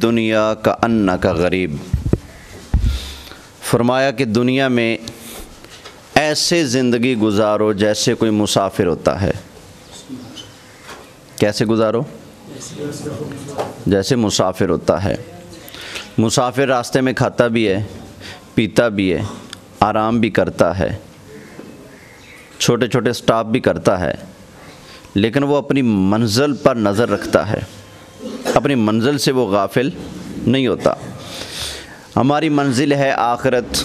الدنیا کأنک غریب، فرمایا کہ دنیا میں ایسے زندگی گزارو جیسے کوئی مسافر ہوتا ہے۔ کیسے گزارو؟ جیسے مسافر ہوتا ہے۔ مسافر راستے میں کھاتا بھی ہے، پیتا بھی ہے، آرام بھی کرتا ہے، چھوٹے چھوٹے سٹاپ بھی کرتا ہے، لیکن وہ اپنی منزل پر نظر رکھتا ہے، اپنی منزل سے وہ غافل نہیں ہوتا۔ ہماری منزل ہے آخرت،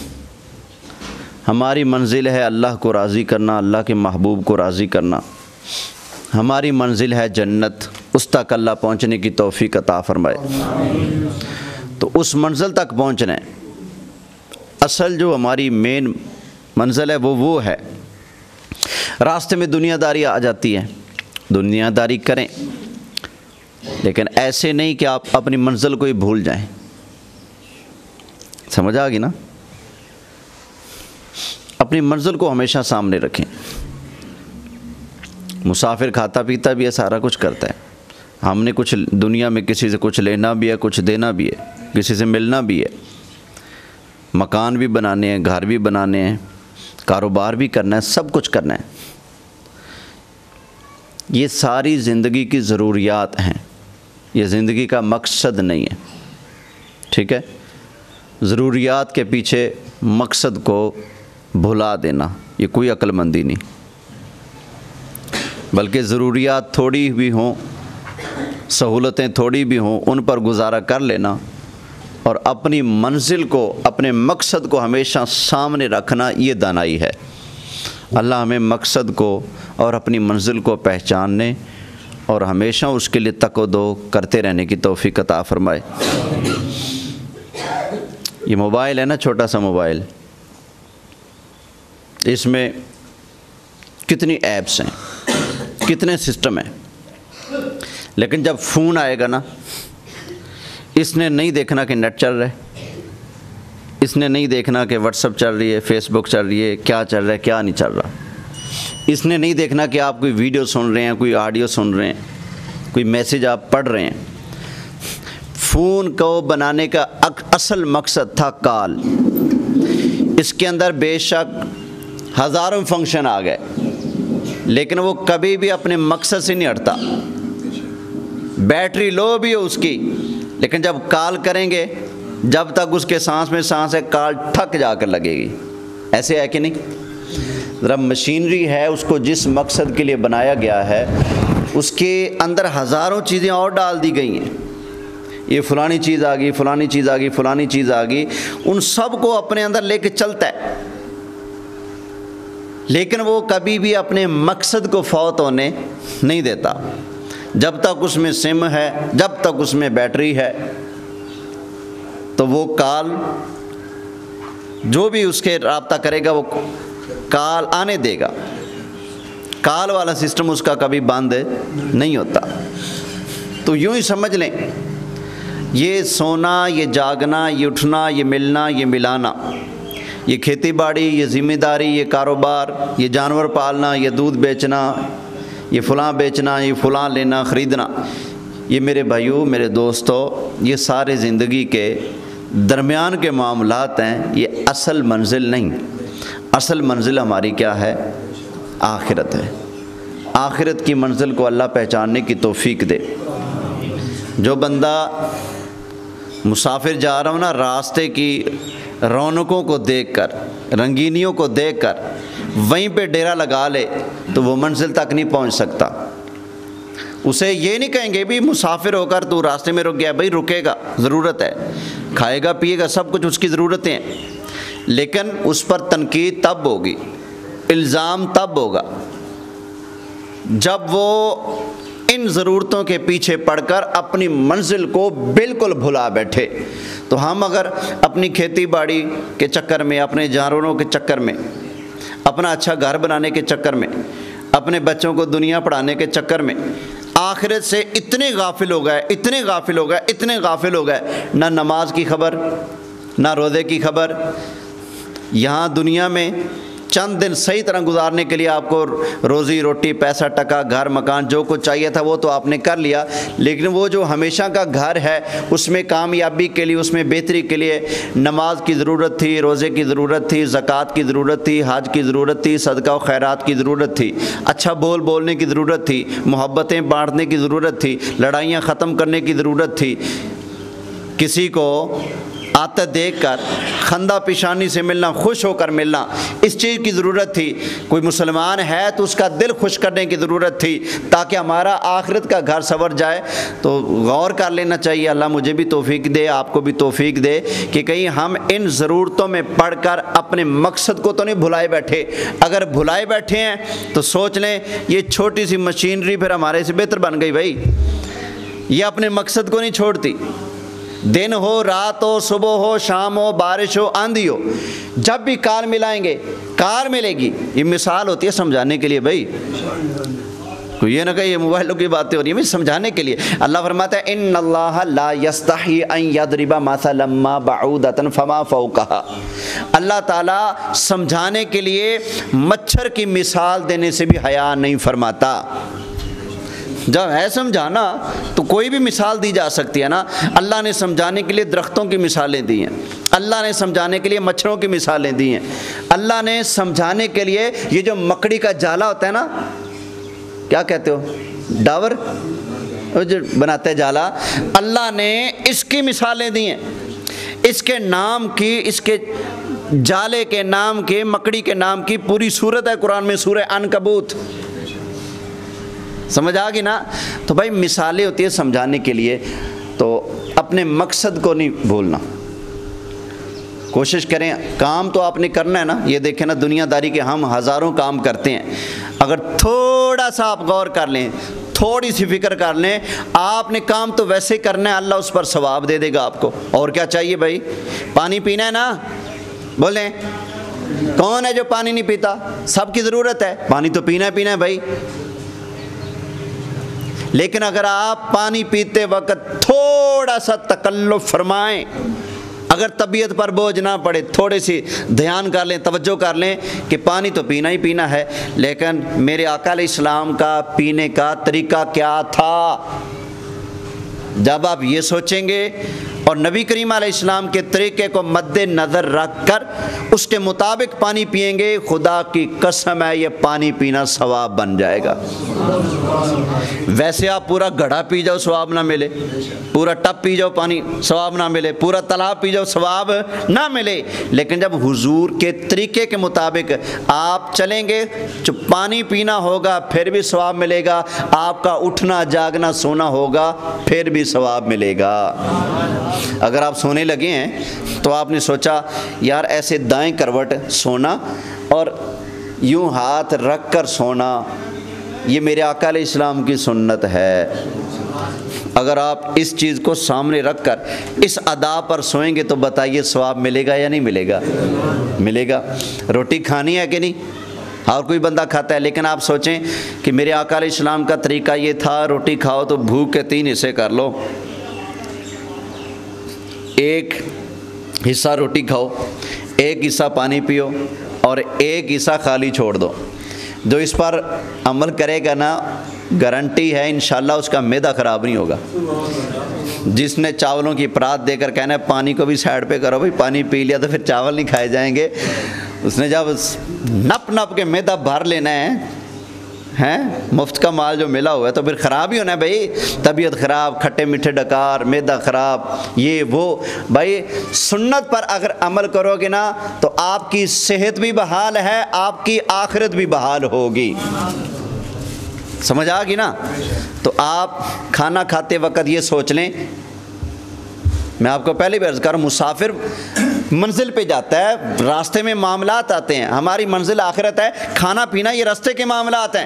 ہماری منزل ہے اللہ کو راضی کرنا، اللہ کے محبوب کو راضی کرنا، ہماری منزل ہے جنت، اس تک اللہ پہنچنے کی توفیق عطا فرمائے۔ تو اس منزل تک پہنچنا ہے، اصل جو ہماری مین منزل ہے وہ ہے۔ راستے میں دنیا داری آ جاتی ہے، دنیا داری کریں، لیکن ایسے نہیں کہ آپ اپنی منزل کو ہی بھول جائیں۔ سمجھ آ گئی نا؟ اپنی منزل کو ہمیشہ سامنے رکھیں۔ مسافر کھاتا پیتا بھی ہے، سارا کچھ کرتا ہے۔ ہم نے کچھ دنیا میں کسی سے کچھ لینا بھی ہے، کچھ دینا بھی ہے، کسی سے ملنا بھی ہے، مکان بھی بنانے ہیں، گھر بھی بنانے ہیں، کاروبار بھی کرنا ہے، سب کچھ کرنا ہے۔ یہ ساری زندگی کی ضروریات ہیں، یہ زندگی کا مقصد نہیں ہے، ٹھیک ہے؟ ضروریات کے پیچھے مقصد کو بھلا دینا یہ کوئی عقل مندی نہیں، بلکہ ضروریات تھوڑی بھی ہوں، سہولتیں تھوڑی بھی ہوں، ان پر گزارا کر لینا اور اپنی منزل کو، اپنے مقصد کو ہمیشہ سامنے رکھنا، یہ دانائی ہے۔ اللہ ہمیں مقصد کو اور اپنی منزل کو پہچاننے اور ہمیشہ اس کے لیے تک و دو کرتے رہنے کی توفیق عطا فرمائے۔ یہ موبائل ہے نا، چھوٹا سا موبائل، اس میں کتنی ایپس ہیں، کتنے سسٹم ہیں، لیکن جب فون آئے گا نا، اس نے نہیں دیکھنا کہ نیٹ چل رہا ہے، اس نے نہیں دیکھنا کہ واٹس ایپ چل رہی ہے، فیس بک چل رہی ہے، کیا چل رہا ہے کیا نہیں چل رہا، اس نے نہیں دیکھنا کہ آپ کوئی ویڈیو سن رہے ہیں، کوئی آڈیو سن رہے ہیں، کوئی میسیج آپ پڑھ رہے ہیں۔ فون کو بنانے کا اصل مقصد تھا کال، اس کے اندر بے شک ہزاروں فنکشن آ گئے، لیکن وہ کبھی بھی اپنے مقصد سے نہیں ہٹتا۔ بیٹری لو بھی ہو اس کی، لیکن جب کال کریں گے، جب تک اس کے سانس میں سانس ہے، کال ٹھک جا کر لگے گی۔ ایسے ہے کہ نہیں؟ ذرا مشینری ہے، اس کو جس مقصد کے لیے بنایا گیا ہے، اس کے اندر ہزاروں چیزیں اور ڈال دی گئی ہیں، یہ فلانی چیز آ گئی، فلانی چیز آ گئی، فلانی چیز آ گئی، ان سب کو اپنے اندر لے کے چلتا ہے، لیکن وہ کبھی بھی اپنے مقصد کو فوت ہونے نہیں دیتا۔ جب تک اس میں سم ہے، جب تک اس میں بیٹری ہے، تو وہ کال جو بھی اس کے رابطہ کرے گا، وہ کال آنے دے گا۔ کال والا سسٹم اس کا کبھی بند نہیں ہوتا۔ تو یوں ہی سمجھ لیں، یہ سونا، یہ جاگنا، یہ اٹھنا، یہ ملنا، یہ ملانا، یہ کھیتی باڑی، یہ ذمہ داری، یہ کاروبار، یہ جانور پالنا، یہ دودھ بیچنا، یہ فلاں بیچنا، یہ فلاں لینا خریدنا، یہ میرے بھائیوں، میرے دوستوں، یہ سارے زندگی کے درمیان کے معاملات ہیں، یہ اصل منزل نہیں۔ اصل منزل ہماری کیا ہے؟ آخرت ہے۔ آخرت کی منزل کو اللہ پہچاننے کی توفیق دے۔ جو بندہ مسافر جا رہا ہوں نا، راستے کی رونقوں کو دیکھ کر، رنگینیوں کو دیکھ کر وہیں پہ ڈیرا لگا لے تو وہ منزل تک نہیں پہنچ سکتا۔ اسے یہ نہیں کہیں گے بھی مسافر ہو کر تو راستے میں رک گیا، بھائی رکے گا، ضرورت ہے، کھائے گا پیے گا، سب کچھ اس کی ضرورتیں ہیں، لیکن اس پر تنقید تب ہوگی، الزام تب ہوگا جب وہ ان ضرورتوں کے پیچھے پڑ کر اپنی منزل کو بالکل بھلا بیٹھے۔ تو ہم اگر اپنی کھیتی باڑی کے چکر میں، اپنے جانوروں کے چکر میں، اپنا اچھا گھر بنانے کے چکر میں، اپنے بچوں کو دنیا پڑھانے کے چکر میں آخرت سے اتنے غافل ہو گئے، اتنے غافل ہو گئے، اتنے غافل ہو گئے، نہ نماز کی خبر، نہ روزے کی خبر، یہاں دنیا میں چند دن صحیح طرح گزارنے کے لیے آپ کو روزی روٹی پیسہ ٹکا گھر مکان جو کچھ چاہیے تھا وہ تو آپ نے کر لیا، لیکن وہ جو ہمیشہ کا گھر ہے اس میں کامیابی کے لیے، اس میں بہتری کے لیے نماز کی ضرورت تھی، روزے کی ضرورت تھی، زکوٰۃ کی ضرورت تھی، حج کی ضرورت تھی، صدقہ و خیرات کی ضرورت تھی، اچھا بولنے کی ضرورت تھی، محبتیں بانٹنے کی ضرورت تھی، لڑائیاں ختم کرنے کی ضرورت تھی، کسی کو آتے دیکھ کر خندہ پیشانی سے ملنا، خوش ہو کر ملنا، اس چیز کی ضرورت تھی، کوئی مسلمان ہے تو اس کا دل خوش کرنے کی ضرورت تھی تاکہ ہمارا آخرت کا گھر سنور جائے۔ تو غور کر لینا چاہیے، اللہ مجھے بھی توفیق دے، آپ کو بھی توفیق دے کہ کہیں ہم ان ضرورتوں میں پڑھ کر اپنے مقصد کو تو نہیں بھلائے بیٹھے۔ اگر بھلائے بیٹھے ہیں تو سوچ لیں یہ چھوٹی سی مشینری پھر ہمارے سے بہتر بن گئی بھائی، یہ اپنے مقصد کو نہیں چھوڑتی۔ دن ہو، رات ہو، صبح ہو، شام ہو، بارش ہو، آندھی ہو، جب بھی کار ملائیں گے، کار ملے گی۔ یہ مثال ہوتی ہے سمجھانے کے لیے بھائی، کوئی یہ نہ کہ یہ موبائلوں کی باتیں ہو رہی ہیں، سمجھانے کے لیے۔ اللہ فرماتا ہے ان اللہ لا یستحی ان یضرب مثلا ما بعودۃ فما فوقها، اللہ تعالیٰ سمجھانے کے لیے مچھر کی مثال دینے سے بھی حیا نہیں فرماتا۔ جب ہے سمجھانا تو کوئی بھی مثال دی جا سکتی ہے نا۔ اللہ نے سمجھانے کے لیے درختوں کی مثالیں دی ہیں، اللہ نے سمجھانے کے لیے مچھروں کی مثالیں دی ہیں، اللہ نے سمجھانے کے لیے یہ جو مکڑی کا جالا ہوتا ہے نا، کیا کہتے ہو، ڈاور، وہ جو بناتے جالا، اللہ نے اس کی مثالیں دی ہیں، اس کے نام کی، اس کے جالے کے نام کے، مکڑی کے نام کی پوری صورت ہے قرآن میں، سورہ عنکبوت۔ سمجھ آ گئی نا؟ تو بھائی مثالیں ہوتی ہیں سمجھانے کے لیے، تو اپنے مقصد کو نہیں بھولنا، کوشش کریں۔ کام تو آپ نے کرنا ہے نا، یہ دیکھیں نا دنیا داری کے ہم ہزاروں کام کرتے ہیں، اگر تھوڑا سا آپ غور کر لیں، تھوڑی سی فکر کر لیں، آپ نے کام تو ویسے ہی کرنا ہے، اللہ اس پر ثواب دے دے گا آپ کو۔ اور کیا چاہیے بھائی؟ پانی پینا ہے نا، بولیں کون ہے جو پانی نہیں پیتا؟ سب کی ضرورت ہے، پانی تو پینا ہے بھائی۔ لیکن اگر آپ پانی پیتے وقت تھوڑا سا تکلف فرمائیں، اگر طبیعت پر بوجھ نہ پڑے، تھوڑی سی دھیان کر لیں، توجہ کر لیں کہ پانی تو پینا ہی پینا ہے، لیکن میرے آقا علیہ السلام کا پینے کا طریقہ کیا تھا؟ جب آپ یہ سوچیں گے اور نبی کریم علیہ السلام کے طریقے کو مد نظر رکھ کر اس کے مطابق پانی پئیں گے، خدا کی قسم ہے یہ پانی پینا ثواب بن جائے گا۔ ویسے آپ پورا گھڑا پی جاؤ ثواب نہ ملے، پورا ٹب پی جاؤ پانی ثواب نہ ملے، پورا تالاب پی جاؤ ثواب نہ ملے، لیکن جب حضور کے طریقے کے مطابق آپ چلیں گے، جو پانی پینا ہوگا پھر بھی ثواب ملے گا، آپ کا اٹھنا جاگنا سونا ہوگا پھر بھی ثواب ملے گا۔ اگر آپ سونے لگے ہیں تو آپ نے سوچا یار ایسے دائیں کروٹ سونا اور یوں ہاتھ رکھ کر سونا، یہ میرے آقا علیہ السلام کی سنت ہے۔ اگر آپ اس چیز کو سامنے رکھ کر اس ادا پر سوئیں گے تو بتائیے ثواب ملے گا یا نہیں ملے گا؟ ملے گا۔ روٹی کھانی ہے کہ نہیں؟ اور کوئی بندہ کھاتا ہے، لیکن آپ سوچیں کہ میرے آقا علیہ السلام کا طریقہ یہ تھا، روٹی کھاؤ تو بھوک کے 3 حصے کر لو، ایک حصہ روٹی کھاؤ، ایک حصہ پانی پیو اور ایک حصہ خالی چھوڑ دو۔ جو اس پر عمل کرے گا نا، گارنٹی ہے انشاءاللہ اس کا معدہ خراب نہیں ہوگا۔ جس نے چاولوں کی پرات دے کر کہنا ہے پانی کو بھی سائڈ پہ کرو، بھائی پانی پی لیا تو پھر چاول نہیں کھائے جائیں گے، اس نے جب نپ نپ کے معدہ بھر لینا ہے، مفت کا مال جو ملا ہوا ہے تو پھر خراب ہی ہونا ہے بھائی، طبیعت خراب، کھٹے میٹھے ڈکار، معدہ خراب، یہ وہ۔ بھائی سنت پر اگر عمل کرو گے نا تو آپ کی صحت بھی بحال ہے، آپ کی آخرت بھی بحال ہوگی۔ سمجھ آ گئی نا؟ تو آپ کھانا کھاتے وقت یہ سوچ لیں، میں آپ کو پہلے بھی عرض کر رہا ہوں، مسافر منزل پہ جاتا ہے، راستے میں معاملات آتے ہیں، ہماری منزل آخرت ہے، کھانا پینا یہ راستے کے معاملات ہیں۔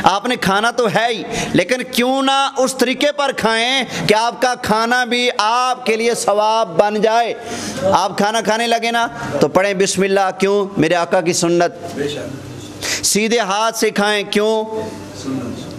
آپ نے کھانا تو ہے ہی، لیکن کیوں نہ اس طریقے پر کھائیں کہ آپ کا کھانا بھی آپ کے لیے ثواب بن جائے۔ آپ کھانا کھانے لگے نا تو پڑھیں بسم اللہ، کیوں؟ میرے آقا کی سنت۔ سیدھے ہاتھ سے کھائیں، کیوں؟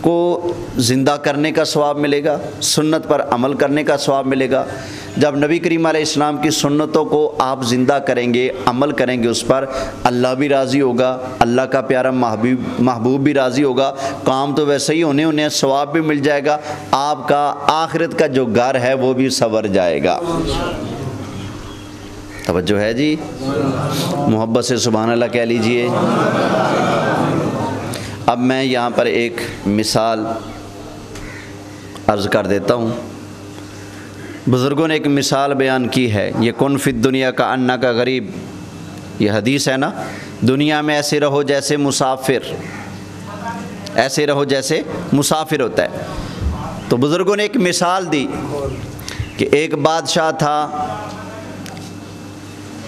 کو زندہ کرنے کا ثواب ملے گا، سنت پر عمل کرنے کا ثواب ملے گا۔ جب نبی کریم علیہ السلام کی سنتوں کو آپ زندہ کریں گے، عمل کریں گے اس پر، اللہ بھی راضی ہوگا، اللہ کا پیارا محبوب بھی راضی ہوگا، کام تو ویسے ہی انہیں ثواب بھی مل جائے گا، آپ کا آخرت کا جو گھر ہے وہ بھی سنور جائے گا۔ توجہ ہے جی؟ محبت سے سبحان اللہ کہہ لیجئے۔ اب میں یہاں پر ایک مثال عرض کر دیتا ہوں۔ بزرگوں نے ایک مثال بیان کی ہے، یہ کن فی الدنیا کا انا کا غریب، یہ حدیث ہے نا، دنیا میں ایسے رہو جیسے مسافر، ایسے رہو جیسے مسافر ہوتا ہے۔ تو بزرگوں نے ایک مثال دی کہ ایک بادشاہ تھا،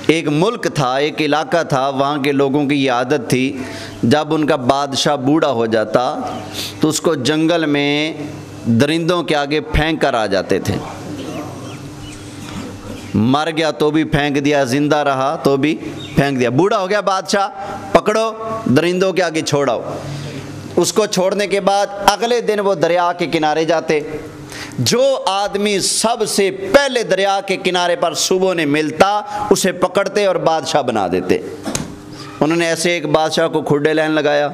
ایک ملک تھا، ایک علاقہ تھا، وہاں کے لوگوں کی یہ عادت تھی جب ان کا بادشاہ بوڑھا ہو جاتا تو اس کو جنگل میں درندوں کے آگے پھینک کر آ جاتے تھے، مر گیا تو بھی پھینک دیا، زندہ رہا تو بھی پھینک دیا، بوڑھا ہو گیا بادشاہ، پکڑو درندوں کے آگے چھوڑاؤ۔ اس کو چھوڑنے کے بعد اگلے دن وہ دریا کے کنارے جاتے، جو آدمی سب سے پہلے دریا کے کنارے پر صبح نے ملتا اسے پکڑتے اور بادشاہ بنا دیتے۔ انہوں نے ایسے ایک بادشاہ کو کھڈے لین لگایا،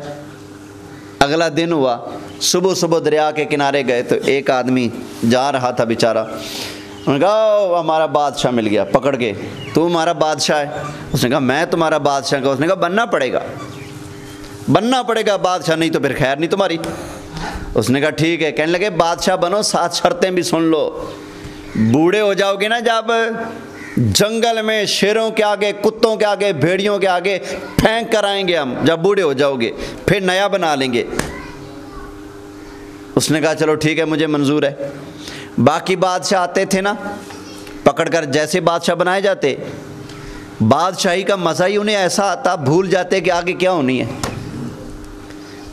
اگلا دن ہوا، صبح صبح دریا کے کنارے گئے تو ایک آدمی جا رہا تھا بیچارہ، انہوں نے کہا ہمارا بادشاہ مل گیا، پکڑ کے، تو ہمارا بادشاہ ہے؟ اس نے کہا میں تمہارا بادشاہ کا۔ اس نے کہا بننا پڑے گا، بننا پڑے گا بادشاہ، نہیں تو پھر خیر نہیں تمہاری۔ اس نے کہا ٹھیک ہے۔ کہنے لگے بادشاہ بنو، ساتھ شرطیں بھی سن لو، بوڑھے ہو جاؤ گے نا جب، جنگل میں شیروں کے آگے، کتوں کے آگے، بھیڑیوں کے آگے پھینک کر آئیں گے ہم، جب بوڑھے ہو جاؤ گے پھر نیا بنا لیں گے۔ اس نے کہا چلو ٹھیک ہے، مجھے منظور ہے۔ باقی بادشاہ آتے تھے نا، پکڑ کر جیسے بادشاہ بنائے جاتے، بادشاہی کا مزہ ہی انہیں ایسا آتا، بھول جاتے کہ آگے کیا ہونی ہے،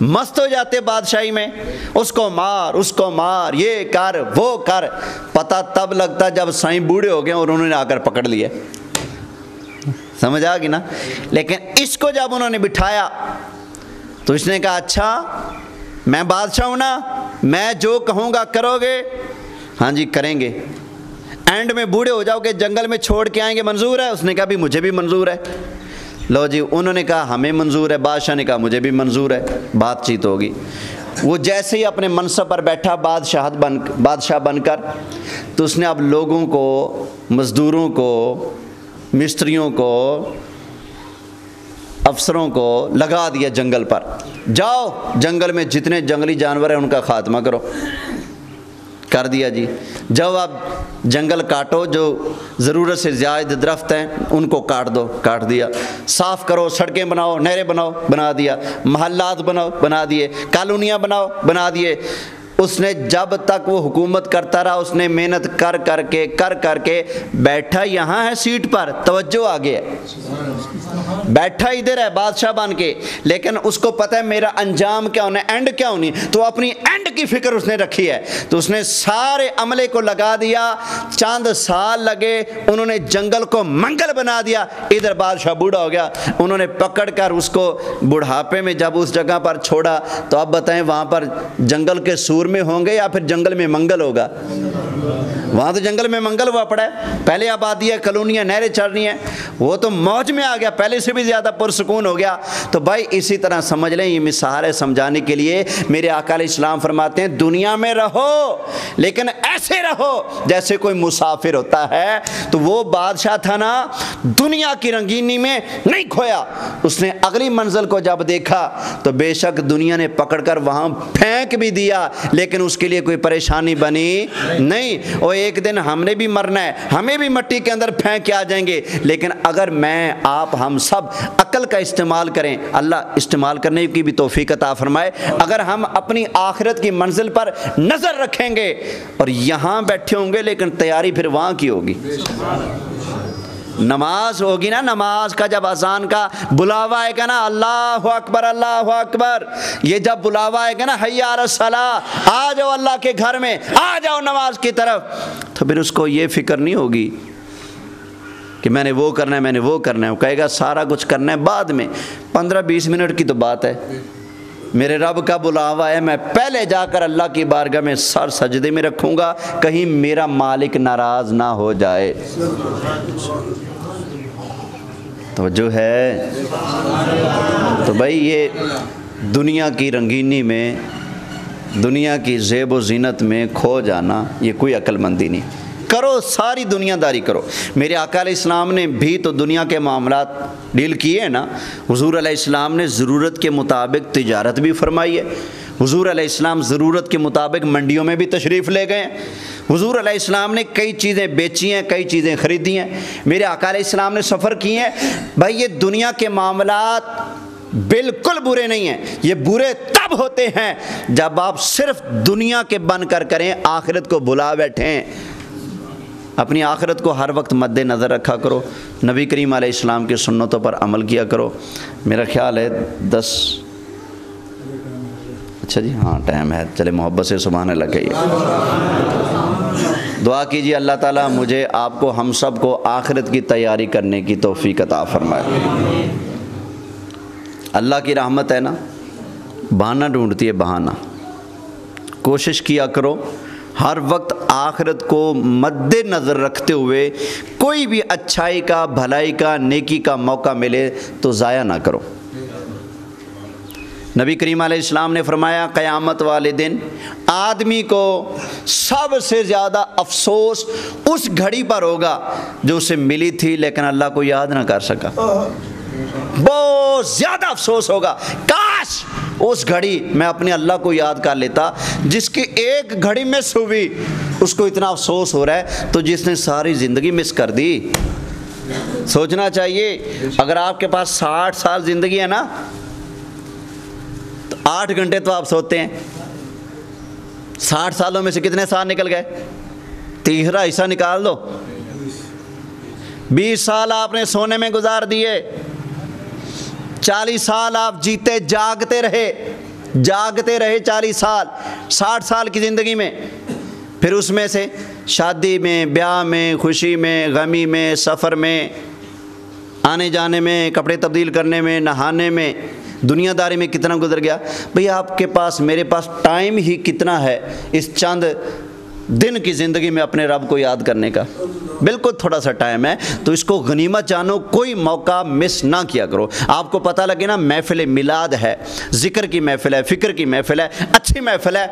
مست ہو جاتے بادشاہی میں، اس کو مار، اس کو مار، یہ کر وہ کر۔ پتہ تب لگتا جب سائیں بوڑھے ہو گئے اور انہوں نے آ کر پکڑ لیے۔ سمجھ آ گئی نا؟ لیکن اس کو جب انہوں نے بٹھایا تو اس نے کہا اچھا میں بادشاہ ہوں نا، میں جو کہوں گا کرو گے؟ ہاں جی کریں گے۔ اینڈ میں بوڑھے ہو جاؤ گے، جنگل میں چھوڑ کے آئیں گے، منظور ہے؟ اس نے کہا بھی مجھے بھی منظور ہے۔ لو جی، انہوں نے کہا ہمیں منظور ہے، بادشاہ نے کہا مجھے بھی منظور ہے، بات چیت ہوگی۔ وہ جیسے ہی اپنے منصب پر بیٹھا بادشاہ بن کر، تو اس نے اب لوگوں کو، مزدوروں کو، مستریوں کو، افسروں کو لگا دیا جنگل پر، جاؤ جنگل میں جتنے جنگلی جانور ہیں ان کا خاتمہ کرو۔ کر دیا جی، جاؤ اب جنگل کاٹو، جو ضرورت سے زیادہ درخت ہیں ان کو کاٹ دو، کاٹ دیا۔ صاف کرو، سڑکیں بناؤ، نہریں بناؤ، بنا دیا۔ محلات بناؤ، بنا دیے۔ کالونیاں بناؤ، بنا دیے۔ اس نے جب تک وہ حکومت کرتا رہا، اس نے محنت کر کر کے بیٹھا یہاں ہے سیٹ پر، توجہ آگے ہے، بیٹھا ادھر ہے بادشاہ بن کے، لیکن اس کو پتہ ہے میرا انجام کیا ہونا ہے، اینڈ کیا ہونی، تو اپنی اینڈ کی فکر اس نے رکھی ہے۔ تو اس نے سارے عملے کو لگا دیا، چند سال لگے، انہوں نے جنگل کو منگل بنا دیا۔ ادھر بادشاہ بوڑھا ہو گیا، انہوں نے پکڑ کر اس کو بڑھاپے میں جب اس جگہ پر چھوڑا تو اب بتائیں وہاں پر جنگل کے سور میں ہوں گے یا پھر جنگل میں منگل ہوگا؟ وہاں تو جنگل میں منگل ہوا پڑا ہے، پہلے آبادی ہے، کالونیاں، نہریں چل رہی ہیں، وہ تو موج میں آ گیا، پہلے سے بھی زیادہ پرسکون ہو گیا۔ تو بھائی اسی طرح سمجھ لیں، یہ مثال ہے سمجھانے کے لیے۔ میرے آقا علیہ السلام فرماتے ہیں دنیا میں رہو لیکن ایسے رہو جیسے کوئی مسافر ہوتا ہے۔ تو وہ بادشاہ تھا نا، دنیا کی رنگینی میں نہیں کھویا، اس نے اگلی منزل کو جب دیکھا تو بے شک دنیا نے پکڑ کر وہاں پھینک بھی دیا، لیکن اس کے لیے کوئی پریشانی بنی نہیں۔ اور ایک دن ہم نے بھی مرنا ہے، ہمیں بھی مٹی کے اندر پھینک کے آ جائیں گے، لیکن اگر میں آپ ہم سب عقل کا استعمال کریں، اللہ استعمال کرنے کی بھی توفیق عطا فرمائے، اگر ہم اپنی آخرت کی منزل پر نظر رکھیں گے اور یہاں بیٹھے ہوں گے لیکن تیاری پھر وہاں کی ہوگی۔ نماز ہوگی نا، نماز کا جب اذان کا بلاوا آئے گا نا، اللہ اکبر اللہ اکبر، یہ جب بلاوا آئے گا نا، حی علی الصلاۃ، آ جاؤ اللہ کے گھر میں، آ جاؤ نماز کی طرف، تو پھر اس کو یہ فکر نہیں ہوگی کہ میں نے وہ کرنا ہے، میں نے وہ کرنا ہے، وہ کہے گا سارا کچھ کرنا ہے بعد میں، 15-20 منٹ کی تو بات ہے، میرے رب کا بلاوا ہے، میں پہلے جا کر اللہ کی بارگاہ میں سر سجدے میں رکھوں گا، کہیں میرا مالک ناراض نہ ہو جائے۔ توجہ ہے؟ تو بھائی یہ دنیا کی رنگینی میں، دنیا کی زیب و زینت میں کھو جانا یہ کوئی عقل مندی نہیں۔ کرو ساری دنیا داری کرو۔ میرے آقا علیہ السلام نے بھی تو دنیا کے معاملات ڈیل کیے ہیں نا۔ حضور علیہ السلام نے ضرورت کے مطابق تجارت بھی فرمائی ہے۔ حضور علیہ السلام ضرورت کے مطابق منڈیوں میں بھی تشریف لے گئے ہیں۔ حضور علیہ السلام نے کئی چیزیں بیچی ہیں، کئی چیزیں خریدی ہیں۔ میرے آقا علیہ السلام نے سفر کیے ہیں۔ بھائی یہ دنیا کے معاملات بالکل برے نہیں ہیں، یہ برے تب ہوتے ہیں جب آپ صرف دنیا کے بن کر کریں، آخرت کو بھلا بیٹھیں۔ اپنی آخرت کو ہر وقت مد نظر رکھا کرو، نبی کریم علیہ السلام کی سنتوں پر عمل کیا کرو۔ میرا خیال ہے 10، اچھا جی ہاں ٹائم ہے، چلے محبت سے سبحان اللہ کہیے۔ دعا کیجیے اللہ تعالیٰ مجھے، آپ کو، ہم سب کو آخرت کی تیاری کرنے کی توفیق عطا فرمائے۔ اللہ کی رحمت ہے نا، بہانہ ڈھونڈتی ہے بہانہ۔ کوشش کیا کرو ہر وقت آخرت کو مد نظر رکھتے ہوئے کوئی بھی اچھائی کا، بھلائی کا، نیکی کا موقع ملے تو ضائع نہ کرو۔ نبی کریم علیہ السلام نے فرمایا قیامت والے دن آدمی کو سب سے زیادہ افسوس اس گھڑی پر ہوگا جو اسے ملی تھی لیکن اللہ کو یاد نہ کر سکا۔ بہت زیادہ افسوس ہوگا، کاش اس گھڑی میں اپنے اللہ کو یاد کر لیتا۔ جس کی ایک گھڑی مس ہوئی اس کو اتنا افسوس ہو رہا ہے، تو جس نے ساری زندگی مس کر دی۔ سوچنا چاہیے، اگر آپ کے پاس 60 سال زندگی ہے نا تو 8 گھنٹے تو آپ سوتے ہیں۔ 60 سالوں میں سے کتنے سال نکل گئے؟ تیسرا حصہ نکال دو۔ 20 سال آپ نے سونے میں گزار دیے، 40 سال آپ جیتے جاگتے رہے 40 سال، 60 سال کی زندگی میں۔ پھر اس میں سے شادی میں، بیاہ میں، خوشی میں، غمی میں، سفر میں، آنے جانے میں، کپڑے تبدیل کرنے میں، نہانے میں، دنیا داری میں کتنا گزر گیا۔ بھئی آپ کے پاس، میرے پاس ٹائم ہی کتنا ہے اس چند دن کی زندگی میں اپنے رب کو یاد کرنے کا؟ بالکل تھوڑا سا ٹائم ہے، تو اس کو غنیمت جانو، کوئی موقع مس نہ کیا کرو۔ آپ کو پتہ لگے نا محفل میلاد ہے، ذکر کی محفل ہے، فکر کی محفل ہے، اچھی محفل ہے،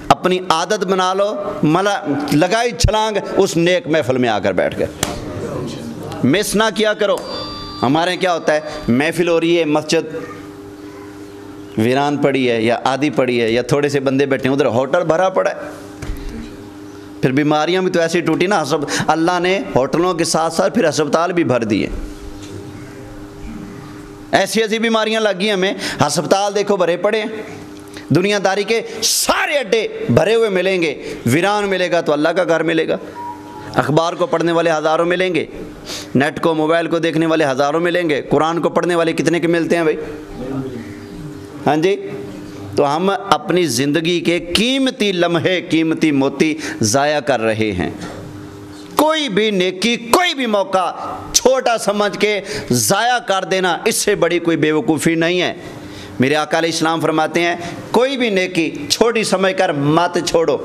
اپنی عادت بنا لو، لگائی چھلانگ اس نیک محفل میں آ کر بیٹھ گئے، مس نہ کیا کرو۔ ہمارے کیا ہوتا ہے، محفل ہو رہی ہے، مسجد ویران پڑی ہے یا آدھی پڑی ہے یا تھوڑے سے بندے بیٹھے ہیں، ادھر ہوٹل بھرا پڑا ہے۔ پھر بیماریاں بھی تو ایسی ٹوٹی نا، اللہ نے ہوٹلوں کے ساتھ ساتھ پھر ہسپتال بھی بھر دیے۔ ایسی ایسی بیماریاں لگ گئی ہمیں، ہسپتال دیکھو بھرے پڑے ہیں۔ دنیا داری کے سارے اڈے بھرے ہوئے ملیں گے، ویران ملے گا تو اللہ کا گھر ملے گا۔ اخبار کو پڑھنے والے ہزاروں ملیں گے، نیٹ کو، موبائل کو دیکھنے والے ہزاروں ملیں گے، قرآن کو پڑھنے والے کتنے کے ملتے ہیں بھائی؟ ہاں جی، تو ہم اپنی زندگی کے قیمتی لمحے، قیمتی موتی ضائع کر رہے ہیں۔ کوئی بھی نیکی، کوئی بھی موقع چھوٹا سمجھ کے ضائع کر دینا، اس سے بڑی کوئی بیوقوفی نہیں ہے۔ میرے آقا علیہ السلام فرماتے ہیں کوئی بھی نیکی چھوٹی سمجھ کر مت چھوڑو،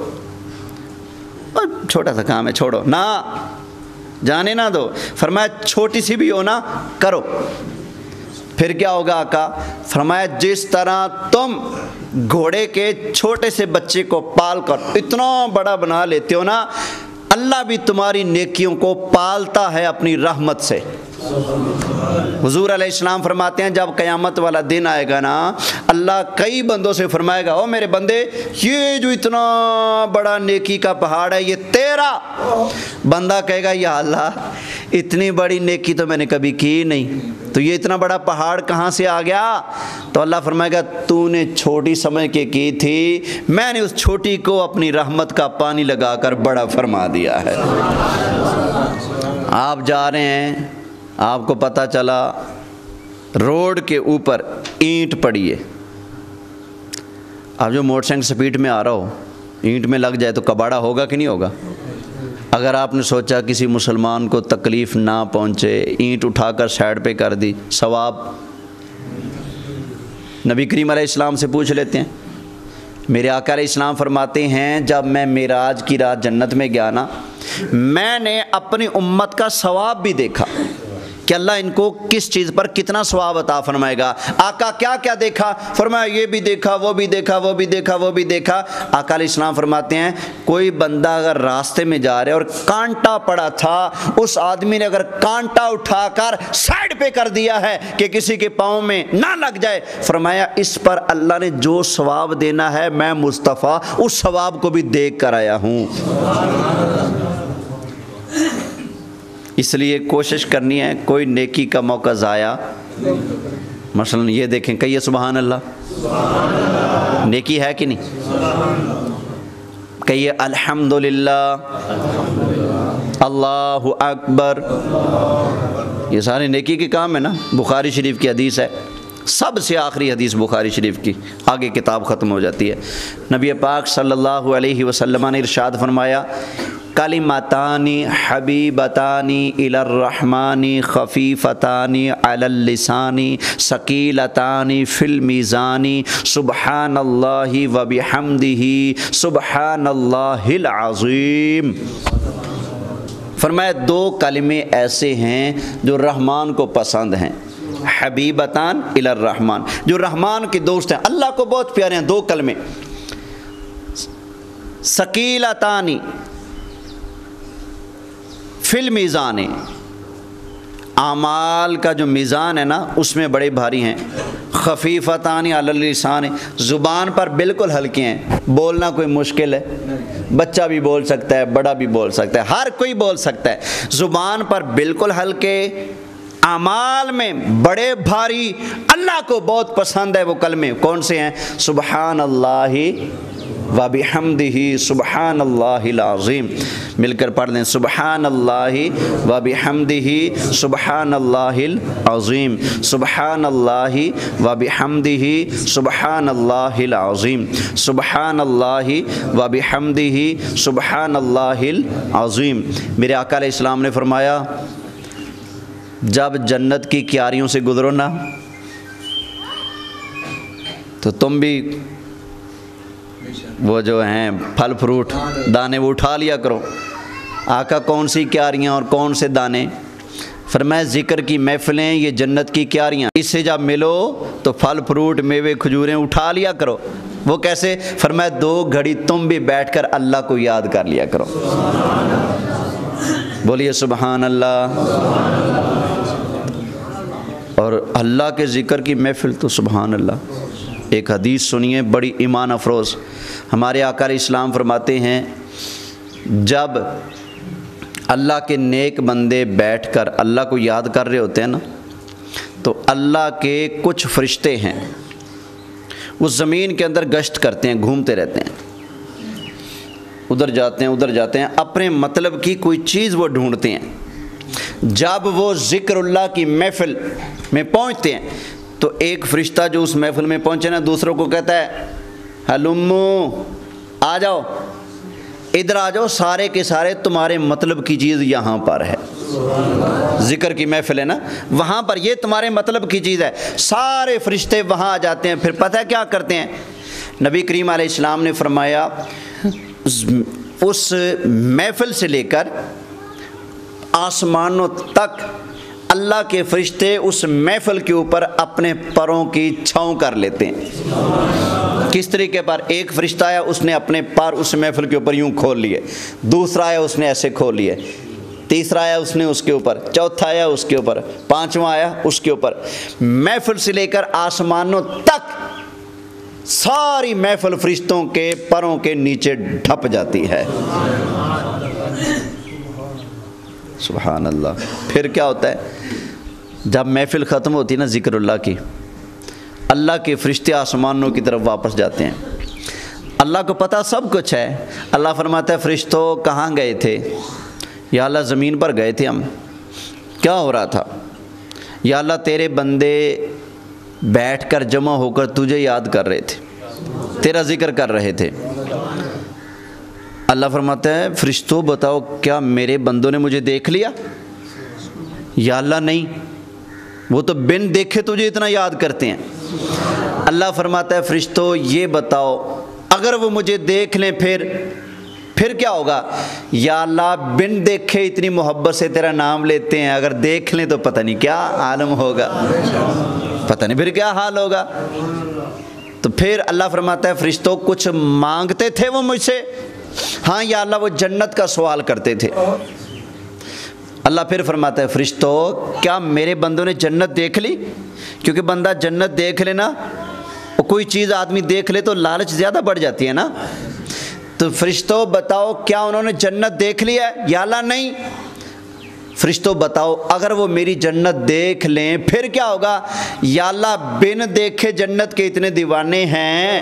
چھوٹا سا کام ہے چھوڑو نہ، جانے نہ دو۔ فرمایا چھوٹی سی بھی ہو نا کرو۔ پھر کیا ہوگا آقا؟ فرمایا جس طرح تم گھوڑے کے چھوٹے سے بچے کو پال کر اتنا بڑا بنا لیتے ہو نا، اللہ بھی تمہاری نیکیوں کو پالتا ہے اپنی رحمت سے۔ حضور علیہ السلام فرماتے ہیں جب قیامت والا دن آئے گا نا، اللہ کئی بندوں سے فرمائے گا، او میرے بندے، یہ جو اتنا بڑا نیکی کا پہاڑ ہے یہ تیرا۔ بندہ کہے گا یا اللہ اتنی بڑی نیکی تو میں نے کبھی کی نہیں، تو یہ اتنا بڑا پہاڑ کہاں سے آ گیا؟ تو اللہ فرمائے گا تو نے چھوٹی سمجھ کے کی تھی، میں نے اس چھوٹی کو اپنی رحمت کا پانی لگا کر بڑا فرما دیا ہے۔ آپ جا رہے ہیں، آپ کو پتہ چلا روڈ کے اوپر اینٹ پڑی ہے، آپ جو موٹر سائیکل سپیڈ میں آ رہا ہو، اینٹ میں لگ جائے تو کباڑا ہوگا کہ نہیں ہوگا؟ اگر آپ نے سوچا کسی مسلمان کو تکلیف نہ پہنچے، اینٹ اٹھا کر سائڈ پہ کر دی، ثواب نبی کریم علیہ السلام سے پوچھ لیتے ہیں. میرے آقا علیہ السلام فرماتے ہیں جب میں معراج کی رات جنت میں گیا نا، میں نے اپنی امت کا ثواب بھی دیکھا کہ اللہ ان کو کس چیز پر کتنا ثواب عطا فرمائے گا. آقا کیا کیا دیکھا؟ فرمایا یہ بھی دیکھا، وہ بھی دیکھا، وہ بھی دیکھا، وہ بھی دیکھا. آقا علیہ السلام فرماتے ہیں کوئی بندہ اگر راستے میں جا رہے اور کانٹا پڑا تھا، اس آدمی نے اگر کانٹا اٹھا کر سائڈ پہ کر دیا ہے کہ کسی کے پاؤں میں نہ لگ جائے، فرمایا اس پر اللہ نے جو ثواب دینا ہے میں مصطفیٰ اس ثواب کو بھی دیکھ کر آیا ہوں. اس لیے کوشش کرنی ہے کوئی نیکی کا موقع ضائع. مثلا یہ دیکھیں کہیے سبحان اللہ، نیکی ہے کہ نہیں؟ کہیے الحمدللہ، اللہ اکبر. یہ سارے نیکی کے کام ہے نا. بخاری شریف کی حدیث ہے، سب سے آخری حدیث بخاری شریف کی، آگے کتاب ختم ہو جاتی ہے. نبی پاک صلی اللہ علیہ وسلم نے ارشاد فرمایا کلمتانی حبیبتانی الی الرحمن خفیفتانی علی اللسانی ثقیلتانی فی المیزان سبحان اللہ وبحمدہ سبحان اللہ العظیم. فرمایا دو کلمے ایسے ہیں جو رحمان کو پسند ہیں، حبیبتان الی الرحمن، جو رحمان کے دوست ہیں، اللہ کو بہت پیارے ہیں. دو کلمے، ثقیلتانی فی المیزان، اعمال کا جو میزان ہے نا اس میں بڑے بھاری ہیں. خفیفتان علی اللسان، زبان پر بالکل ہلکے ہیں. بولنا کوئی مشکل ہے؟ بچہ بھی بول سکتا ہے، بڑا بھی بول سکتا ہے، ہر کوئی بول سکتا ہے. زبان پر بالکل ہلکے، اعمال میں بڑے بھاری، اللہ کو بہت پسند ہے. وہ کلمے کون سے ہیں؟ سبحان اللہ وبحمدہ سبحان اللہ العظیم. مل کر پڑھ لیں، سبحان اللہ وبحمدہ سبحان اللہ العظیم، سبحان اللہ وبحمدہ سبحان اللہ العظیم، سبحان اللہ وبحمدہ سبحان اللہ العظیم. میرے آقا علیہ السلام نے فرمایا جب جنت کی کیاریوں سے گزرو نا تو تم بھی وہ جو ہیں پھل فروٹ دانے وہ اٹھا لیا کرو. آقا کون سی کیاریاں اور کون سے دانے؟ فرمایا ذکر کی محفلیں یہ جنت کی کیاریاں، اس سے جب ملو تو پھل فروٹ میوے کھجوریں اٹھا لیا کرو. وہ کیسے؟ فرمایا دو گھڑی تم بھی بیٹھ کر اللہ کو یاد کر لیا کرو. بولیے سبحان اللہ. اور اللہ کے ذکر کی محفل تو سبحان اللہ. ایک حدیث سنیے بڑی ایمان افروز. ہمارے آقا علیہ السلام فرماتے ہیں جب اللہ کے نیک بندے بیٹھ کر اللہ کو یاد کر رہے ہوتے ہیں نا تو اللہ کے کچھ فرشتے ہیں وہ زمین کے اندر گشت کرتے ہیں، گھومتے رہتے ہیں، ادھر جاتے ہیں ادھر جاتے ہیں، اپنے مطلب کی کوئی چیز وہ ڈھونڈتے ہیں. جب وہ ذکر اللہ کی محفل میں پہنچتے ہیں تو ایک فرشتہ جو اس محفل میں پہنچے نا دوسروں کو کہتا ہے ہلمو آ جاؤ، ادھر آ جاؤ، سارے کے سارے تمہارے مطلب کی چیز یہاں پر ہے. ذکر کی محفل ہے نا وہاں پر، یہ تمہارے مطلب کی چیز ہے. سارے فرشتے وہاں آ جاتے ہیں. پھر پتہ ہے کیا کرتے ہیں؟ نبی کریم علیہ السلام نے فرمایا اس محفل سے لے کر آسمانوں تک اللہ کے فرشتے اس محفل کے اوپر اپنے پروں کی چھاؤں کر لیتے ہیں. کس طریقے پر؟ ایک فرشتہ آیا اس نے اپنے پر اس محفل کے اوپر یوں کھول لیے، دوسرا آیا اس نے ایسے کھول لیے، تیسرا آیا اس نے اس کے اوپر، چوتھا آیا اس کے اوپر، پانچواں آیا اس کے اوپر. محفل سے لے کر آسمانوں تک ساری محفل فرشتوں کے پروں کے نیچے ڈھپ جاتی ہے. سبحان اللہ. پھر کیا ہوتا ہے جب محفل ختم ہوتی ہے نا ذکر اللہ کی، اللہ کے فرشتے آسمانوں کی طرف واپس جاتے ہیں. اللہ کو پتہ سب کچھ ہے. اللہ فرماتا ہے فرشتوں کہاں گئے تھے؟ یا اللہ زمین پر گئے تھے ہم. کیا ہو رہا تھا؟ یا اللہ تیرے بندے بیٹھ کر جمع ہو کر تجھے یاد کر رہے تھے، تیرا ذکر کر رہے تھے. اللہ فرماتا ہے فرشتوں بتاؤ کیا میرے بندوں نے مجھے دیکھ لیا؟ یا اللہ نہیں، وہ تو بن دیکھے تجھے اتنا یاد کرتے ہیں. اللہ فرماتا ہے فرشتوں یہ بتاؤ اگر وہ مجھے دیکھ لیں پھر کیا ہوگا؟ یا اللہ بن دیکھے اتنی محبت سے تیرا نام لیتے ہیں، اگر دیکھ لیں تو پتہ نہیں کیا عالم ہوگا، پتہ نہیں پھر کیا حال ہوگا۔ تو پھر اللہ فرماتا ہے فرشتوں کچھ مانگتے تھے وہ مجھ سے؟ ہاں یا اللہ وہ جنت کا سوال کرتے تھے۔ اللہ پھر فرماتا ہے فرشتوں کیا میرے بندوں نے جنت دیکھ لی؟ کیونکہ بندہ جنت دیکھ لے نا، کوئی چیز آدمی دیکھ لے تو لالچ زیادہ بڑھ جاتی ہے نا۔ تو فرشتوں بتاؤ کیا انہوں نے جنت دیکھ لی ہے؟ یا اللہ نہیں۔ فرشتوں بتاؤ اگر وہ میری جنت دیکھ لیں پھر کیا ہوگا؟ یا اللہ بن دیکھے جنت کے اتنے دیوانے ہیں،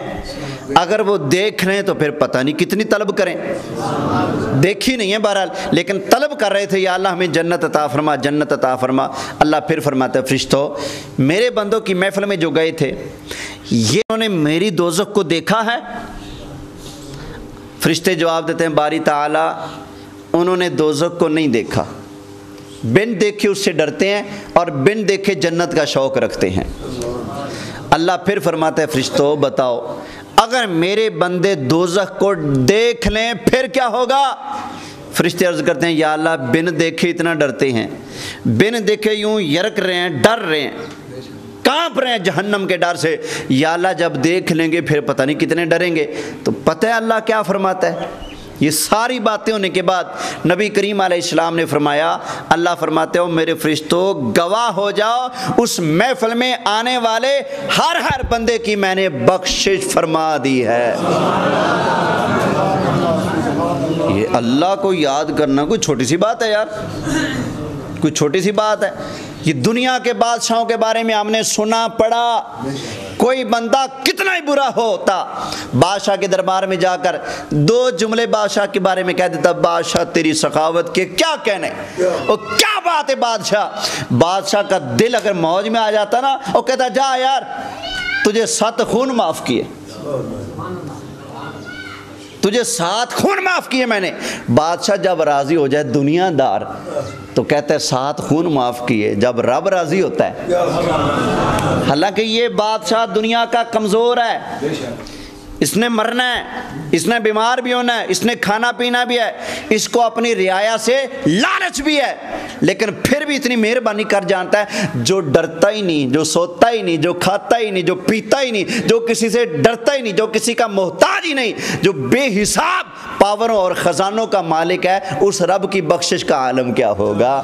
اگر وہ دیکھ لیں تو پھر پتہ نہیں کتنی طلب کریں، دیکھی نہیں ہے بہرحال لیکن طلب کر رہے تھے یا اللہ ہمیں جنت عطا فرما، جنت عطا فرما۔ اللہ پھر فرماتا ہے فرشتوں میرے بندوں کی محفل میں جو گئے تھے یہ انہوں نے میری دوزخ کو دیکھا ہے؟ فرشتے جواب دیتے ہیں باری تعالیٰ انہوں نے دوزخ کو نہیں دیکھا، بن دیکھے اس سے ڈرتے ہیں اور بن دیکھے جنت کا شوق رکھتے ہیں۔ اللہ پھر فرماتا ہے فرشتوں بتاؤ اگر میرے بندے دوزخ کو دیکھ لیں پھر کیا ہوگا؟ فرشتے عرض کرتے ہیں یا اللہ بن دیکھے اتنا ڈرتے ہیں، بن دیکھے یوں یرک رہے ہیں، ڈر رہے ہیں، کانپ رہے ہیں جہنم کے ڈر سے، یا اللہ جب دیکھ لیں گے پھر پتہ نہیں کتنے ڈریں گے۔ تو پتہ ہے اللہ کیا فرماتا ہے؟ یہ ساری باتیں ہونے کے بعد نبی کریم علیہ السلام نے فرمایا، اللہ فرماتے ہو میرے فرشتوں گواہ ہو جاؤ اس محفل میں آنے والے ہر بندے کی میں نے بخشش فرما دی ہے۔ یہ اللہ کو یاد کرنا کوئی چھوٹی سی بات ہے یار، کوئی چھوٹی سی بات ہے؟ یہ دنیا کے بادشاہوں کے بارے میں ہم نے سنا پڑھا، کوئی بندہ کتنا ہی برا ہوتا بادشاہ کے دربار میں جا کر دو جملے بادشاہ کے بارے میں کہہ دیتا، بادشاہ تیری سخاوت کے کیا کہنے، اور کیا بات ہے بادشاہ کا دل اگر موج میں آ جاتا نا اور کہتا جا یار تجھے 7 خون معاف کیے، تجھے 7 خون معاف کیے میں نے۔ بادشاہ جب راضی ہو جائے دنیا دار تو کہتا ہے 7 خون معاف کیے، جب رب راضی ہوتا ہے، حالانکہ یہ بادشاہ دنیا کا کمزور ہے، اس نے مرنا ہے، اس نے بیمار بھی ہونا ہے، اس نے کھانا پینا بھی ہے، اس کو اپنی رعایا سے لالچ بھی ہے، لیکن پھر بھی اتنی مہربانی کر جانتا ہے جو ڈرتا ہی نہیں، جو سوتا ہی نہیں، جو کھاتا ہی نہیں، جو پیتا ہی نہیں، جو کسی سے ڈرتا ہی نہیں، جو کسی کا محتاج ہی نہیں، جو بے حساب پاوروں اور خزانوں کا مالک ہے، اس رب کی بخشش کا عالم کیا ہوگا؟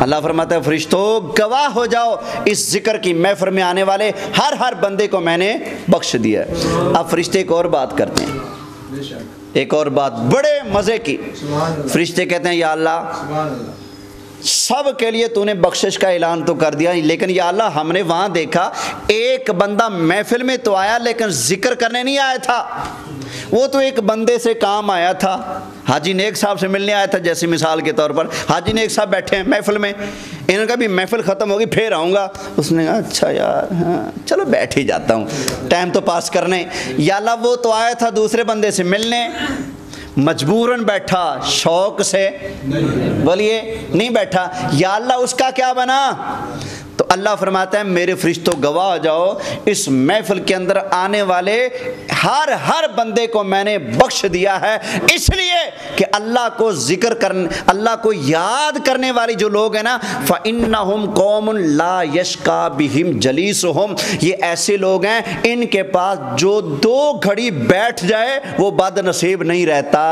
اللہ فرماتا ہے فرشتوں گواہ ہو جاؤ اس ذکر کی محفل میں آنے والے ہر بندے کو میں نے بخش دیا ہے۔ اب فرشتے ایک اور بات کرتے ہیں، ایک اور بات بڑے مزے کی۔ فرشتے کہتے ہیں یا اللہ سب کے لیے تو نے بخشش کا اعلان تو کر دیا، لیکن یا اللہ ہم نے وہاں دیکھا ایک بندہ محفل میں تو آیا لیکن ذکر کرنے نہیں آیا تھا، وہ تو ایک بندے سے کام آیا تھا، حاجی نیک صاحب سے ملنے آیا تھا، جیسے مثال کے طور پر حاجی نیک صاحب بیٹھے ہیں محفل میں، انہوں کا بھی محفل ختم ہوگی پھر آؤں گا، اس نے کہا اچھا یار ہاں چلو بیٹھ ہی جاتا ہوں ٹائم تو پاس کرنے۔ یا اللہ وہ تو آیا تھا دوسرے بندے سے ملنے، مجبوراً بیٹھا، شوق سے بولیے نہیں بیٹھا، یا اللہ اس کا کیا بنا؟ تو اللہ فرماتا ہے میرے فرشتوں گواہ ہو جاؤ اس محفل کے اندر آنے والے ہر بندے کو میں نے بخش دیا ہے، اس لیے کہ اللہ کو ذکر کرنے، اللہ کو یاد کرنے والی جو لوگ ہیں نا، فَإِنَّهُمْ قَوْمٌ لَا يَشْقَى بِهِمْ جَلِيسُهُمْ، یہ ایسے لوگ ہیں ان کے پاس جو 2 گھڑی بیٹھ جائے وہ بد نصیب نہیں رہتا۔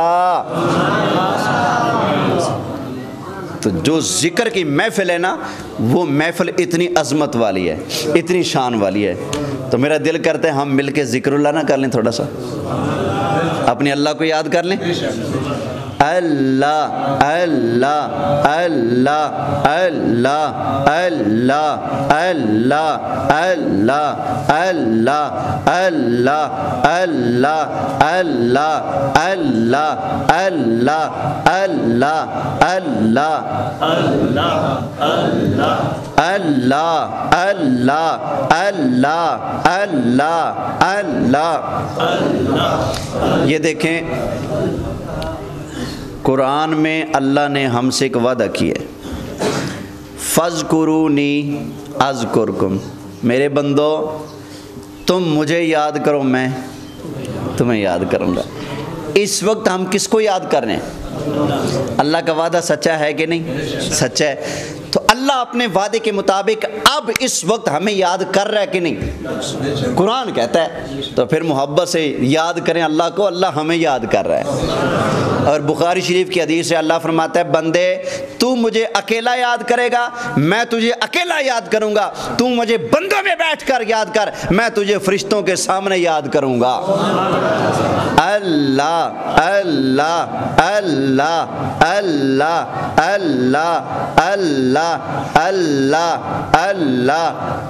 تو جو ذکر کی محفل ہے نا وہ محفل اتنی عظمت والی ہے، اتنی شان والی ہے، تو میرا دل کرتا ہے ہم مل کے ذکر اللہ نہ کر لیں، تھوڑا سا اپنے اللہ کو یاد کر لیں۔ اللہ اللہ اللہ اللہ اللہ اللہ اللہ اللہ اللہ اللہ اللہ اللہ اللہ اللہ اللہ اللہ اللہ اللہ اللہ۔ یہ دیکھیں قرآن میں اللہ نے ہم سے ایک وعدہ کیا ہے، فَاذْكُرُونِي أَذْكُرْكُمْ، میرے بندو تم مجھے یاد کرو میں تمہیں یاد کروں گا۔ اس وقت ہم کس کو یاد کر رہے ہیں؟ اللہ کا وعدہ سچا ہے کہ نہیں؟ سچا ہے۔ تو اللہ اپنے وعدے کے مطابق اب اس وقت ہمیں یاد کر رہا ہے کہ نہیں؟ قرآن کہتا ہے، تو پھر محبت سے یاد کریں اللہ کو، اللہ ہمیں یاد کر رہا ہے۔ اور بخاری شریف کی حدیث سے اللہ فرماتا ہے بندے تو مجھے اکیلا یاد کرے گا میں تجھے اکیلا یاد کروں گا، تو مجھے بندوں میں بیٹھ کر یاد کر میں تجھے فرشتوں کے سامنے یاد کروں گا۔ اللہ اللہ اللہ اللہ اللہ اللہ اللہ اللہ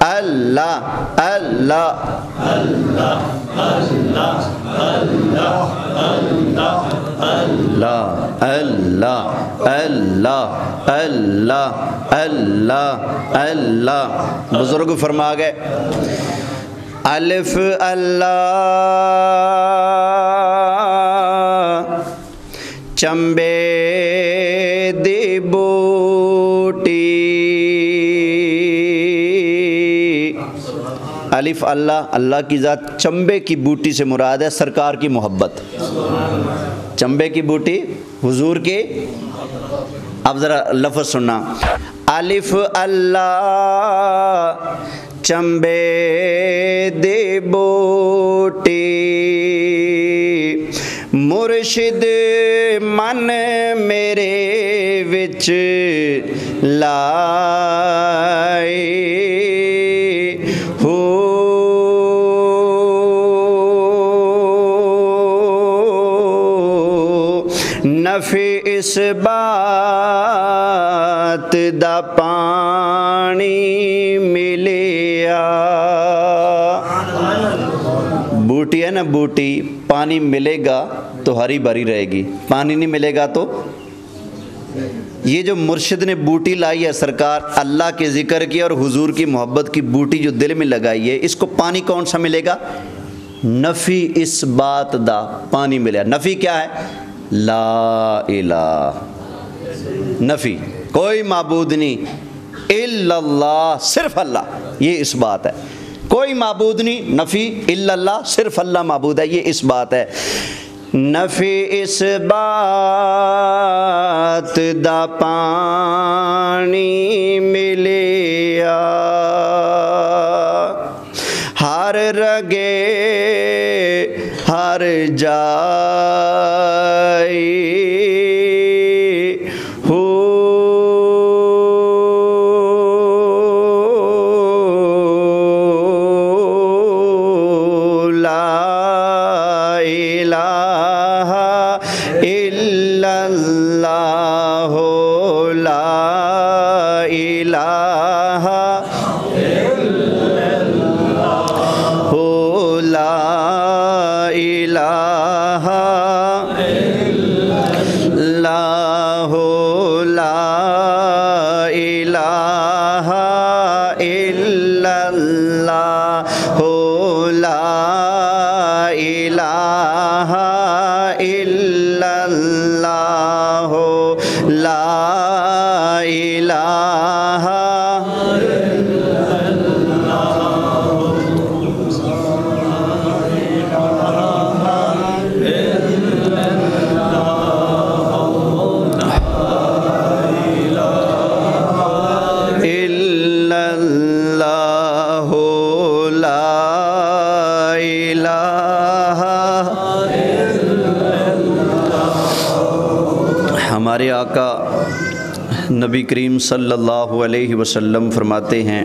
اللہ اللہ اللہ اللہ اللہ اللہ اللہ۔ بزرگ فرما گئے الف اللہ چمبے دی بوٹی، الف اللہ، اللہ کی ذات، چمبے کی بوٹی سے مراد ہے سرکار کی محبت۔ چمبے کی بوٹی حضور کی، اب ذرا لفظ سننا، الف اللہ چمبے دی بوٹی، مرشد من میرے وچ لائے ہو، نفع اس بات دا پانی ملیا۔ بوٹی ہے نا، بوٹی پانی ملے گا تو ہری بھری رہے گی، پانی نہیں ملے گا تو۔ یہ جو مرشد نے بوٹی لائی ہے سرکار، اللہ کے ذکر کی اور حضور کی محبت کی بوٹی جو دل میں لگائی ہے، اس کو پانی کون سا ملے گا؟ نفی اس بات دا پانی ملے گا۔ نفی کیا ہے؟ لا الہ، نفی کوئی معبود نہیں الا اللہ، صرف اللہ، یہ اس بات ہے۔ کوئی معبود نہیں، نفی الا اللہ، صرف اللہ معبود ہے، یہ اس بات ہے۔ نفی اس بات دا پانی ملیا، ہر رگے ہر جائی ہو، ہمارے آقا نبی کریم صلی اللہ علیہ وسلم فرماتے ہیں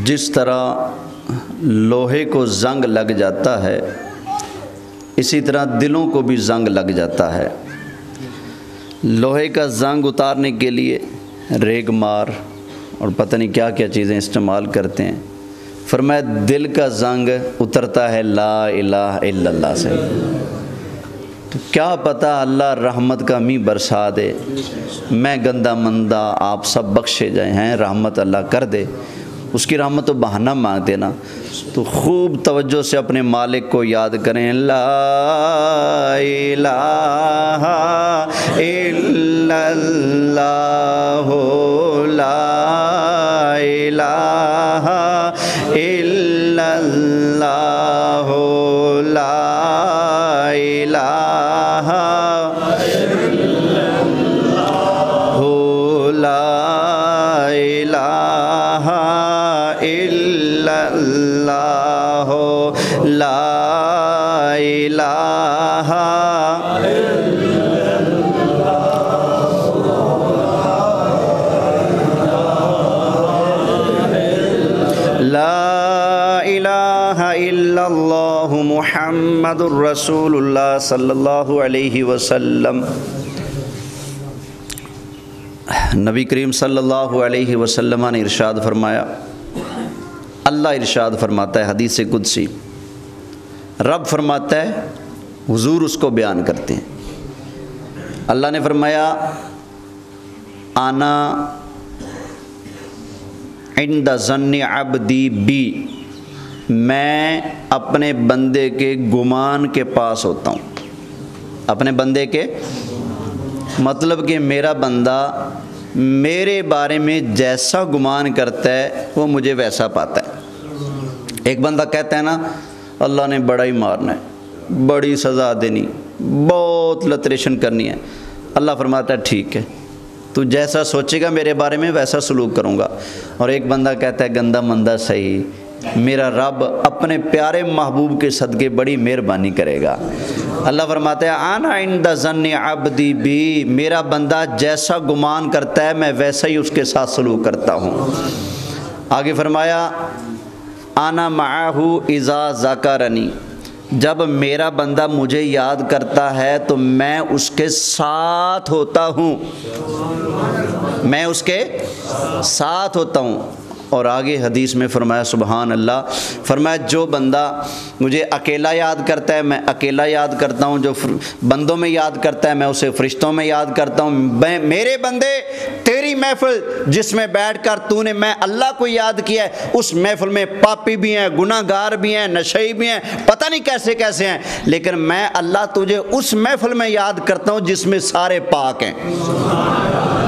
جس طرح لوہے کو زنگ لگ جاتا ہے اسی طرح دلوں کو بھی زنگ لگ جاتا ہے۔ لوہے کا زنگ اتارنے کے لیے ریگ مار اور پتہ نہیں کیا کیا چیزیں استعمال کرتے ہیں، فرمایا دل کا زنگ اترتا ہے لا الہ الا اللہ سے۔ تو کیا پتہ اللہ رحمت کا می برسا دے، میں گندہ مندہ آپ سب بخشے جائیں ہیں، رحمت اللہ کر دے، اس کی رحمت تو بہانہ مانگتے نا۔ تو خوب توجہ سے اپنے مالک کو یاد کریں، لا الہ الا اللہ، لا الہ الہ الا اللہ لا الہ لا الہ الا اللہ محمد الرسول اللہ صلی اللہ علیہ وسلم۔ نبی کریم صلی اللہ علیہ وسلم نے ارشاد فرمایا، اللہ ارشاد فرماتا ہے حدیث قدسی، رب فرماتا ہے، حضور اس کو بیان کرتے ہیں۔ اللہ نے فرمایا انا عند ظن عبدی بی، میں اپنے بندے کے گمان کے پاس ہوتا ہوں۔ اپنے بندے کے مطلب کہ میرا بندہ میرے بارے میں جیسا گمان کرتا ہے وہ مجھے ویسا پاتا ہے۔ ایک بندہ کہتا ہے نا اللہ نے بڑا ہی مارنا ہے، بڑی سزا دینی، بہت لتریشن کرنی ہے، اللہ فرماتا ہے ٹھیک ہے، تو جیسا سوچے گا میرے بارے میں ویسا سلوک کروں گا۔ اور ایک بندہ کہتا ہے گندا مندہ صحیح، میرا رب اپنے پیارے محبوب کے صدقے بڑی مہربانی کرے گا۔ اللہ فرماتا ہے انا عند ظن عبدی بی، میرا بندہ جیسا گمان کرتا ہے میں ویسا ہی اس کے ساتھ سلوک کرتا ہوں۔ آگے فرمایا انا معہ اذا ذکرنی، جب میرا بندہ مجھے یاد کرتا ہے تو میں اس کے ساتھ ہوتا ہوں، میں اس کے ساتھ ہوتا ہوں۔ اور آگے حدیث میں فرمایا سبحان اللہ، فرمایا جو بندہ مجھے اکیلا یاد کرتا ہے میں اکیلا یاد کرتا ہوں، جو بندوں میں یاد کرتا ہے میں اسے فرشتوں میں یاد کرتا ہوں۔ میرے بندے تیری محفل جس میں بیٹھ کر تو نے میں اللہ کو یاد کیا ہے، اس محفل میں پاپی بھی ہیں، گناہ گار بھی ہیں، نشئی بھی ہیں، پتہ نہیں کیسے کیسے ہیں، لیکن میں اللہ تجھے اس محفل میں یاد کرتا ہوں جس میں سارے پاک ہیں،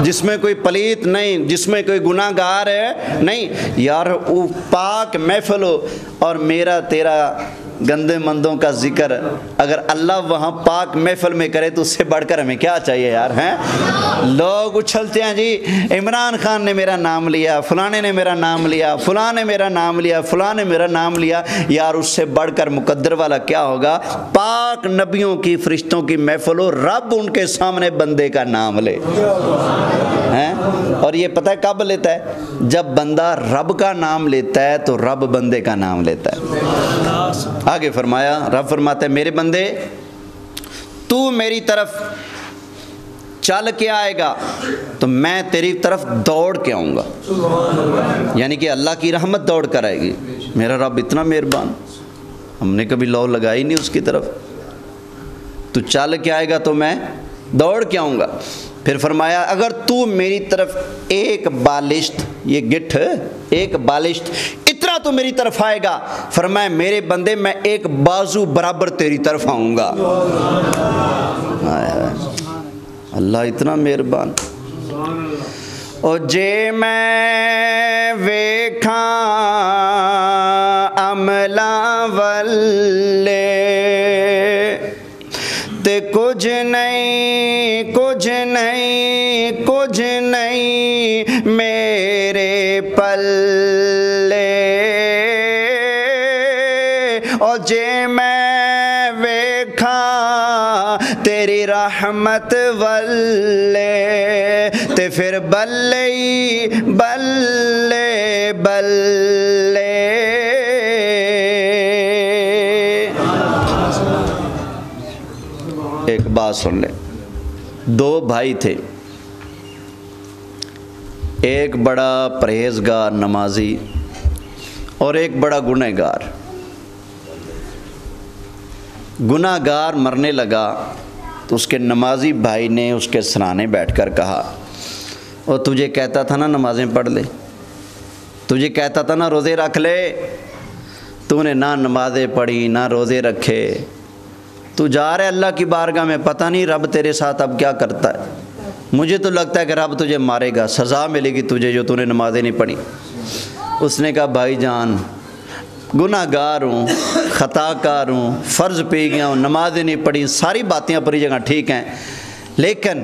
جس میں کوئی پلیت نہیں، جس میں کوئی گناہ گار ہے نہیں۔ یار وہ پاک محفل ہو اور میرا تیرا گندے مندوں کا ذکر اگر اللہ وہاں پاک محفل میں کرے تو اس سے بڑھ کر ہمیں کیا چاہیے یار، ہیں؟ لوگ اچھلتے ہیں جی عمران خان نے میرا نام لیا، فلانے نے میرا نام لیا، فلاں نے میرا نام لیا، فلاں نے میرا نام لیا، یار اس سے بڑھ کر مقدر والا کیا ہوگا؟ پاک نبیوں کی فرشتوں کی محفل ہو، رب ان کے سامنے بندے کا نام لے، ہیں؟ اور یہ پتہ ہے کب لیتا ہے؟ جب بندہ رب کا نام لیتا ہے تو رب بندے کا نام لیتا ہے۔ آگے فرمایا، رب فرماتا ہے میرے بندے تو میری طرف چل کے آئے گا تو میں تیری طرف دوڑ کے آؤں گا، یعنی کہ اللہ کی رحمت دوڑ کر آئے گی۔ میرا رب اتنا مہربان، ہم نے کبھی لو لگائی نہیں اس کی طرف۔ تو چل کے آئے گا تو میں دوڑ کے آؤں گا۔ پھر فرمایا اگر تو میری طرف ایک بالشت، یہ گٹھ ایک بالشت اتنا تو میری طرف آئے گا، فرمایا میرے بندے میں ایک بازو برابر تیری طرف آؤں گا۔ اللہ اتنا مہربان۔ او جے میں ویکھاں عملاں والے تے کچھ نہیں کچھ نہیں کچھ نہیں میرے پلے، اور جے میں ویکھاں تیری رحمت والے تے پھر بلے بلے بلے۔ ایک بات سن لیں، دو بھائی تھے، ایک بڑا پرہیزگار نمازی اور ایک بڑا گنہگار۔ گنہگار مرنے لگا تو اس کے نمازی بھائی نے اس کے سرانے بیٹھ کر کہا اور تجھے کہتا تھا نا نمازیں پڑھ لے، تجھے کہتا تھا نا روزے رکھ لے، تو نے نہ نمازیں پڑھی نہ روزے رکھے، تو جا رہے اللہ کی بارگاہ میں، پتہ نہیں رب تیرے ساتھ اب کیا کرتا ہے۔ مجھے تو لگتا ہے کہ رب تجھے مارے گا، سزا ملے گی تجھے جو تو نے نمازیں نہیں پڑھی۔ اس نے کہا بھائی جان گناہ گار ہوں، خطا کار ہوں، فرض پی گیا ہوں، نمازیں نہیں پڑھی، ساری باتیں اپنی جگہ ٹھیک ہیں، لیکن